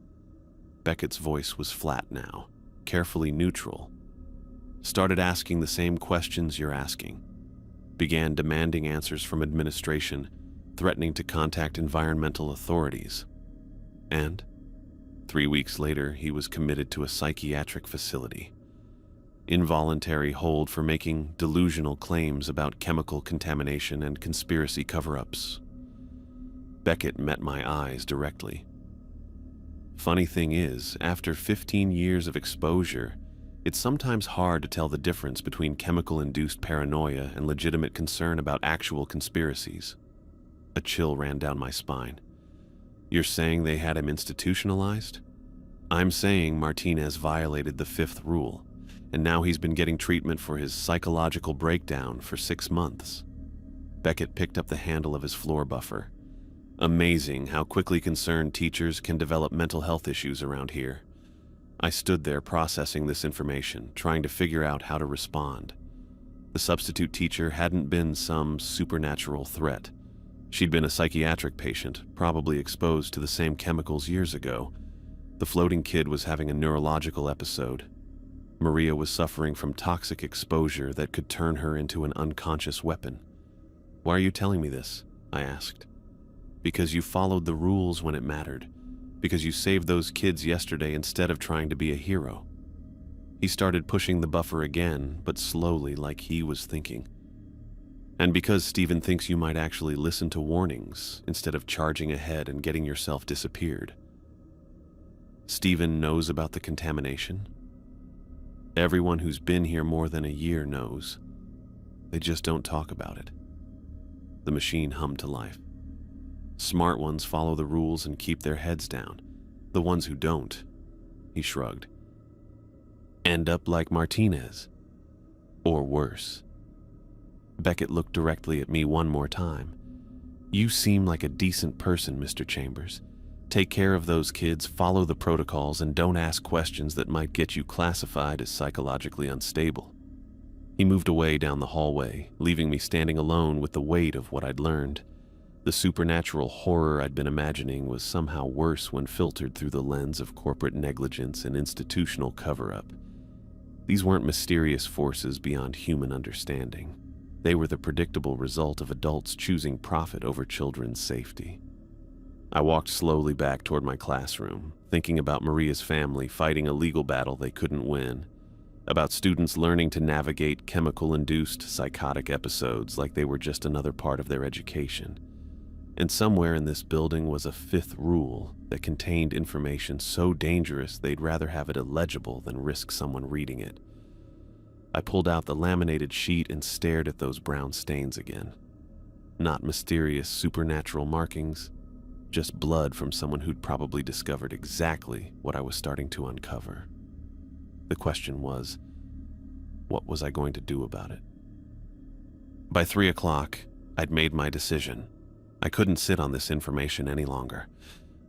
Beckett's voice was flat now, carefully neutral. Started asking the same questions you're asking. Began demanding answers from administration, threatening to contact environmental authorities. And 3 weeks later, he was committed to a psychiatric facility. Involuntary hold for making delusional claims about chemical contamination and conspiracy cover-ups. Beckett met my eyes directly. Funny thing is, after 15 years of exposure, it's sometimes hard to tell the difference between chemical-induced paranoia and legitimate concern about actual conspiracies. A chill ran down my spine. You're saying they had him institutionalized? I'm saying Martinez violated the fifth rule, and now he's been getting treatment for his psychological breakdown for 6 months. Beckett picked up the handle of his floor buffer. Amazing how quickly concerned teachers can develop mental health issues around here. I stood there processing this information, trying to figure out how to respond. The substitute teacher hadn't been some supernatural threat. She'd been a psychiatric patient, probably exposed to the same chemicals years ago. The floating kid was having a neurological episode. Maria was suffering from toxic exposure that could turn her into an unconscious weapon. "Why are you telling me this?" I asked. "Because you followed the rules when it mattered. Because you saved those kids yesterday instead of trying to be a hero." He started pushing the buffer again, but slowly, like he was thinking. "And because Stephen thinks you might actually listen to warnings instead of charging ahead and getting yourself disappeared." "Stephen knows about the contamination?" "Everyone who's been here more than a year knows. They just don't talk about it." The machine hummed to life. "Smart ones follow the rules and keep their heads down. The ones who don't," he shrugged, "end up like Martinez. Or worse." Beckett looked directly at me one more time. "You seem like a decent person, Mr. Chambers. Take care of those kids, follow the protocols, and don't ask questions that might get you classified as psychologically unstable." He moved away down the hallway, leaving me standing alone with the weight of what I'd learned. The supernatural horror I'd been imagining was somehow worse when filtered through the lens of corporate negligence and institutional cover-up. These weren't mysterious forces beyond human understanding. They were the predictable result of adults choosing profit over children's safety. I walked slowly back toward my classroom, thinking about Maria's family fighting a legal battle they couldn't win, about students learning to navigate chemical-induced psychotic episodes like they were just another part of their education. And somewhere in this building was a fifth rule that contained information so dangerous they'd rather have it illegible than risk someone reading it. I pulled out the laminated sheet and stared at those brown stains again. Not mysterious supernatural markings, just blood from someone who'd probably discovered exactly what I was starting to uncover. The question was, what was I going to do about it? By 3 o'clock, I'd made my decision. I couldn't sit on this information any longer.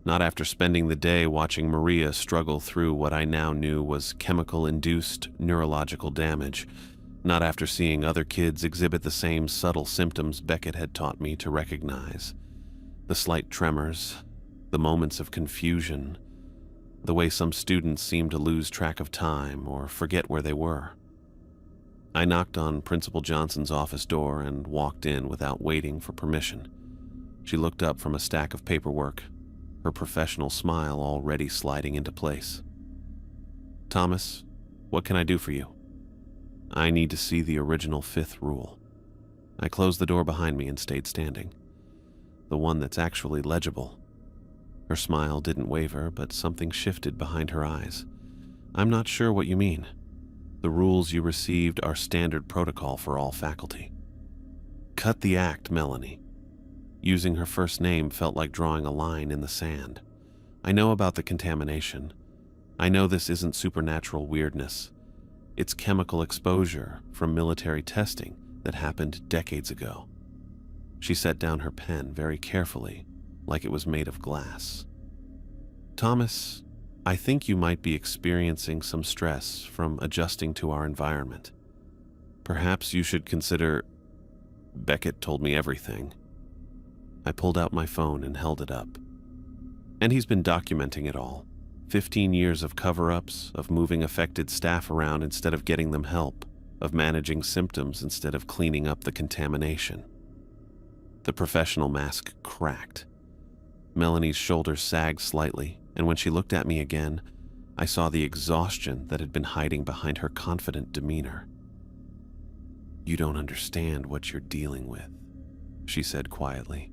Not after spending the day watching Maria struggle through what I now knew was chemical-induced neurological damage. Not after seeing other kids exhibit the same subtle symptoms Beckett had taught me to recognize. The slight tremors, the moments of confusion, the way some students seemed to lose track of time or forget where they were. I knocked on Principal Johnson's office door and walked in without waiting for permission. She looked up from a stack of paperwork, her professional smile already sliding into place. "Thomas, what can I do for you?" "I need to see the original fifth rule." I closed the door behind me and stayed standing. The one that's actually legible. Her smile didn't waver, but something shifted behind her eyes. "I'm not sure what you mean. The rules you received are standard protocol for all faculty." "Cut the act, Melanie." Using her first name felt like drawing a line in the sand. "I know about the contamination. I know this isn't supernatural weirdness. It's chemical exposure from military testing that happened decades ago." She set down her pen very carefully, like it was made of glass. "Thomas, I think you might be experiencing some stress from adjusting to our environment. Perhaps you should consider..." Beckett told me everything. I pulled out my phone and held it up. And he's been documenting it all. 15 years of cover-ups, of moving affected staff around instead of getting them help, of managing symptoms instead of cleaning up the contamination. The professional mask cracked. Melanie's shoulders sagged slightly, and when she looked at me again, I saw the exhaustion that had been hiding behind her confident demeanor. "You don't understand what you're dealing with," she said quietly.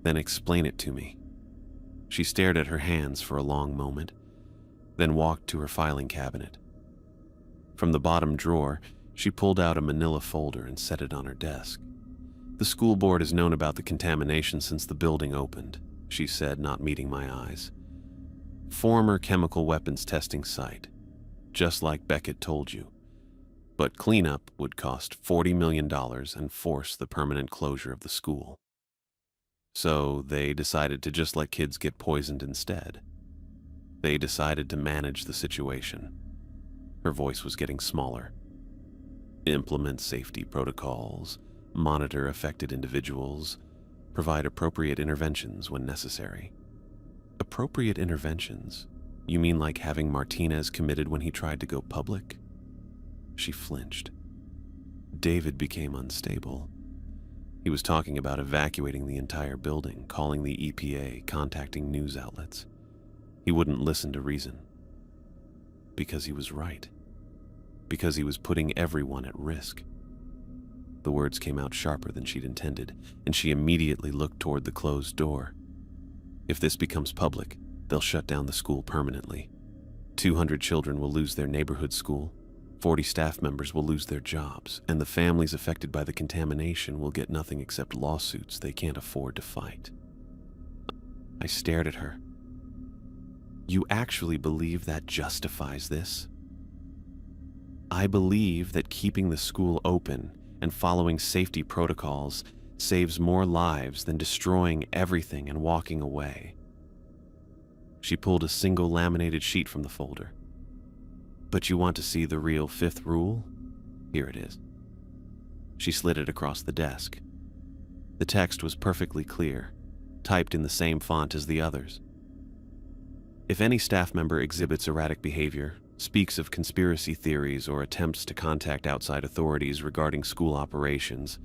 "Then explain it to me." She stared at her hands for a long moment, then walked to her filing cabinet. From the bottom drawer, she pulled out a manila folder and set it on her desk. "The school board has known about the contamination since the building opened," she said, not meeting my eyes. Former chemical weapons testing site, just like Beckett told you. But cleanup would cost $40 million and force the permanent closure of the school. So they decided to just let kids get poisoned instead. They decided to manage the situation. Her voice was getting smaller. Implement safety protocols, monitor affected individuals, provide appropriate interventions when necessary. Appropriate interventions? You mean like having Martinez committed when he tried to go public? She flinched. David became unstable. He was talking about evacuating the entire building, calling the EPA, contacting news outlets. He wouldn't listen to reason. Because he was right. Because he was putting everyone at risk. The words came out sharper than she'd intended, and she immediately looked toward the closed door. If this becomes public, they'll shut down the school permanently. 200 children will lose their neighborhood school, 40 staff members will lose their jobs, and the families affected by the contamination will get nothing except lawsuits they can't afford to fight. I stared at her. You actually believe that justifies this? I believe that keeping the school open and following safety protocols saves more lives than destroying everything and walking away. She pulled a single laminated sheet from the folder. But you want to see the real fifth rule? Here it is. She slid it across the desk. The text was perfectly clear, typed in the same font as the others. If any staff member exhibits erratic behavior, speaks of conspiracy theories, or attempts to contact outside authorities regarding school operations,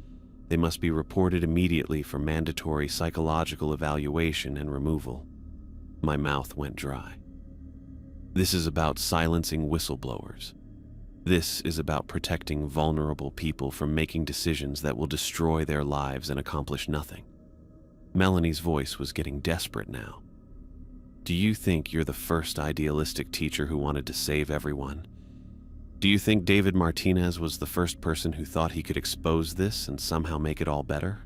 they must be reported immediately for mandatory psychological evaluation and removal. My mouth went dry. This is about silencing whistleblowers. This is about protecting vulnerable people from making decisions that will destroy their lives and accomplish nothing. Melanie's voice was getting desperate now. Do you think you're the first idealistic teacher who wanted to save everyone? Do you think David Martinez was the first person who thought he could expose this and somehow make it all better?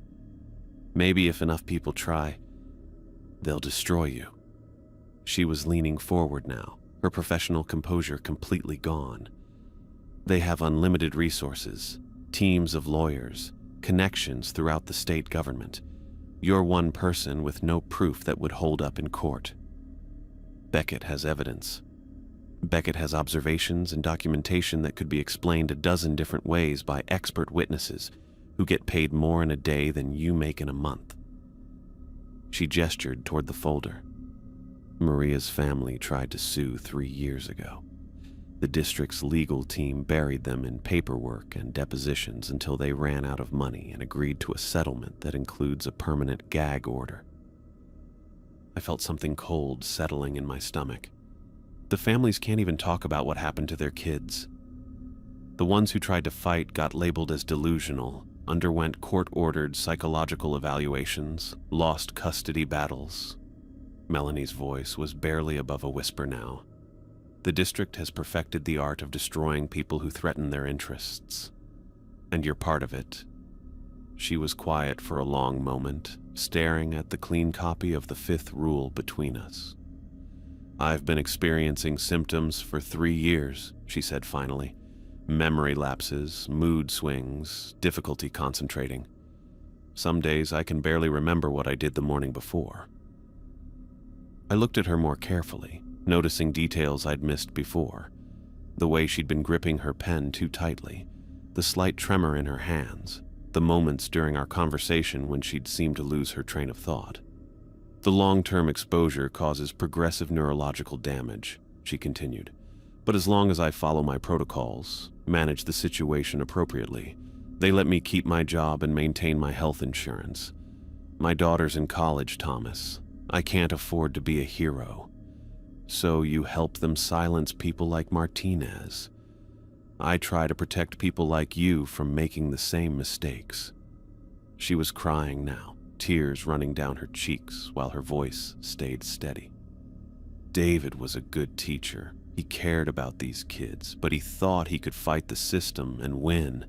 Maybe if enough people try, they'll destroy you. She was leaning forward now, her professional composure completely gone. They have unlimited resources, teams of lawyers, connections throughout the state government. You're one person with no proof that would hold up in court. Beckett has evidence. Beckett has observations and documentation that could be explained a dozen different ways by expert witnesses who get paid more in a day than you make in a month. She gestured toward the folder. Maria's family tried to sue 3 years ago. The district's legal team buried them in paperwork and depositions until they ran out of money and agreed to a settlement that includes a permanent gag order. I felt something cold settling in my stomach. The families can't even talk about what happened to their kids. The ones who tried to fight got labeled as delusional, underwent court-ordered psychological evaluations, lost custody battles. Melanie's voice was barely above a whisper now. The district has perfected the art of destroying people who threaten their interests. And you're part of it. She was quiet for a long moment, staring at the clean copy of the fifth rule between us. I've been experiencing symptoms for 3 years, she said finally. Memory lapses, mood swings, difficulty concentrating. Some days I can barely remember what I did the morning before. I looked at her more carefully, noticing details I'd missed before. The way she'd been gripping her pen too tightly, the slight tremor in her hands, the moments during our conversation when she'd seemed to lose her train of thought. The long-term exposure causes progressive neurological damage, she continued. But as long as I follow my protocols, manage the situation appropriately, they let me keep my job and maintain my health insurance. My daughter's in college, Thomas. I can't afford to be a hero. So you help them silence people like Martinez. I try to protect people like you from making the same mistakes. She was crying now, tears running down her cheeks while her voice stayed steady. David was a good teacher. He cared about these kids, but he thought he could fight the system and win.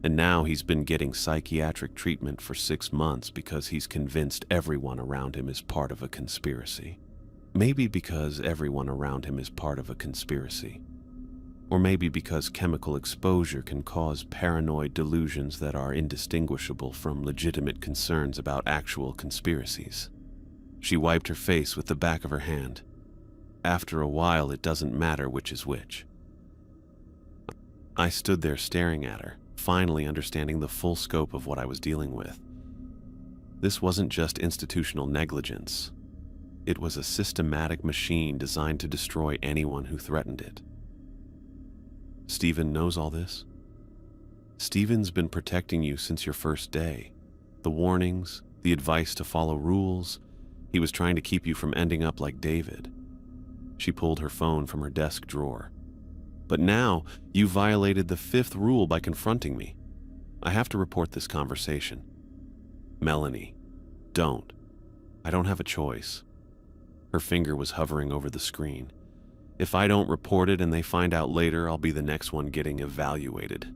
And now he's been getting psychiatric treatment for 6 months because he's convinced everyone around him is part of a conspiracy. Maybe because everyone around him is part of a conspiracy. Or maybe because chemical exposure can cause paranoid delusions that are indistinguishable from legitimate concerns about actual conspiracies. She wiped her face with the back of her hand. After a while, it doesn't matter which is which. I stood there staring at her, finally understanding the full scope of what I was dealing with. This wasn't just institutional negligence. It was a systematic machine designed to destroy anyone who threatened it. Stephen knows all this? Stephen's been protecting you since your first day. The warnings, the advice to follow rules, he was trying to keep you from ending up like David. She pulled her phone from her desk drawer. But now, you violated the 5th rule by confronting me. I have to report this conversation. Melanie, don't. I don't have a choice. Her finger was hovering over the screen. If I don't report it and they find out later, I'll be the next one getting evaluated.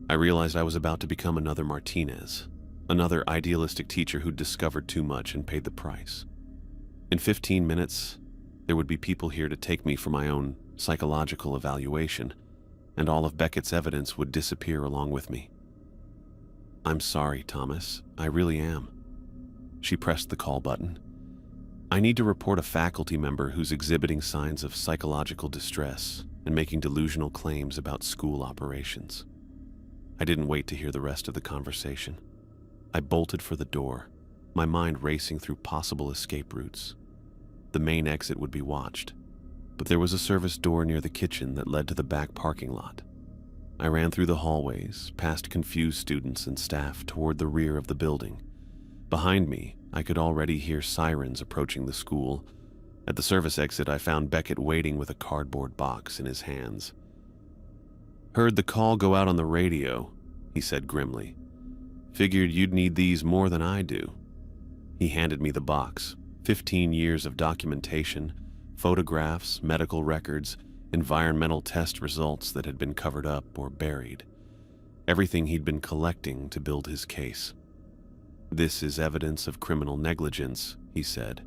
I realized I was about to become another Martinez, another idealistic teacher who'd discovered too much and paid the price. In 15 minutes, there would be people here to take me for my own psychological evaluation, and all of Beckett's evidence would disappear along with me. I'm sorry, Thomas. I really am. She pressed the call button. I need to report a faculty member who's exhibiting signs of psychological distress and making delusional claims about school operations. I didn't wait to hear the rest of the conversation. I bolted for the door, my mind racing through possible escape routes. The main exit would be watched, but there was a service door near the kitchen that led to the back parking lot. I ran through the hallways, past confused students and staff toward the rear of the building. Behind me, I could already hear sirens approaching the school. At the service exit, I found Beckett waiting with a cardboard box in his hands. Heard the call go out on the radio, he said grimly. Figured you'd need these more than I do. He handed me the box, 15 years of documentation, photographs, medical records, environmental test results that had been covered up or buried. Everything he'd been collecting to build his case. This is evidence of criminal negligence, he said.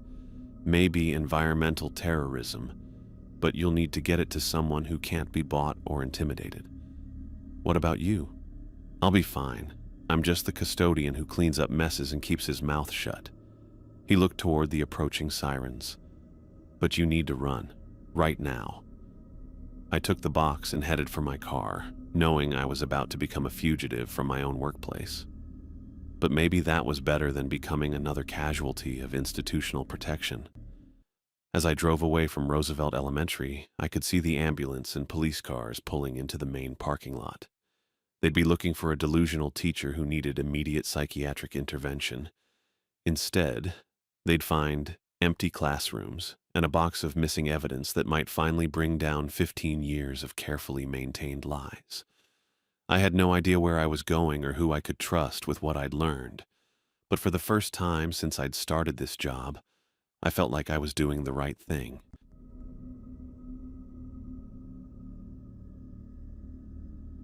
Maybe environmental terrorism, but you'll need to get it to someone who can't be bought or intimidated. What about you? I'll be fine. I'm just the custodian who cleans up messes and keeps his mouth shut. He looked toward the approaching sirens. But you need to run, right now. I took the box and headed for my car, knowing I was about to become a fugitive from my own workplace. But maybe that was better than becoming another casualty of institutional protection. As I drove away from Roosevelt Elementary, I could see the ambulance and police cars pulling into the main parking lot. They'd be looking for a delusional teacher who needed immediate psychiatric intervention. Instead, they'd find empty classrooms and a box of missing evidence that might finally bring down 15 years of carefully maintained lies. I had no idea where I was going or who I could trust with what I'd learned, but for the first time since I'd started this job, I felt like I was doing the right thing.